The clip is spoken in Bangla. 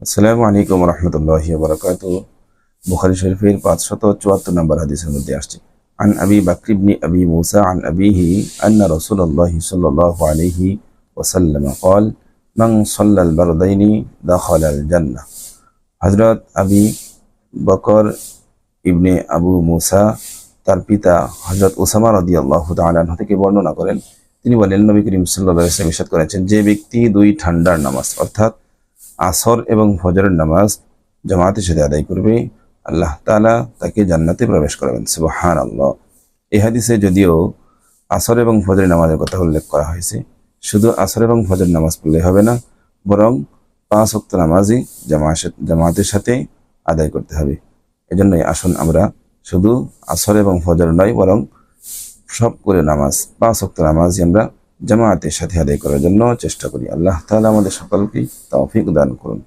আসসালামু আলাইকুম রহমতুল্লাহি ওয়া বারাকাতুহু। বুখারী শরীফের 574 নম্বর হাদিসের মধ্যে আসছে, আন আবি বকর ইবনে আবি মুসা আন আবিহি আন্না রাসূলুল্লাহ সাল্লাল্লাহু আলাইহি ওয়াসাল্লাম قال من صلى البردين دخل الجنة। হযরত আবি বকর ইবনে আবু মুসা তার পিতা হযরত উসামা রাদিয়াল্লাহু তাআলা আনহু থেকে বর্ণনা করেন, তিনি বলেন, নবী করিম সাল্লাল্লাহু আলাইহি ওয়াসাল্লাম ইরশাদ করেছেন, যে ব্যক্তি দুই ঠান্ডার নামাজ অর্থাৎ আসর এবং ফজরের নামাজ জামাতের সাথে আদায় করবে, আল্লাহ তাআলা তাকে জান্নাতে প্রবেশ করাবেন। সুবহানাল্লাহ। এই হাদিসে যদিও আসর এবং ফজরের নামাজের কথা উল্লেখ করা হয়েছে, শুধু আসর এবং ফজর নামাজ পড়লে হবে না, বরং 5 ওয়াক্ত নামাজই জামাতের সাথে আদায় করতে হবে। এজন্যই আসুন আমরা শুধু আসর এবং ফজর নয়, বরং সব করে নামাজ 5 ওয়াক্ত নামাজই আমরা জামাতের সাথে আদায় করার জন্য চেষ্টা করি। আল্লাহ তাআলা আমাদের সকলকে তৌফিক দান করুন।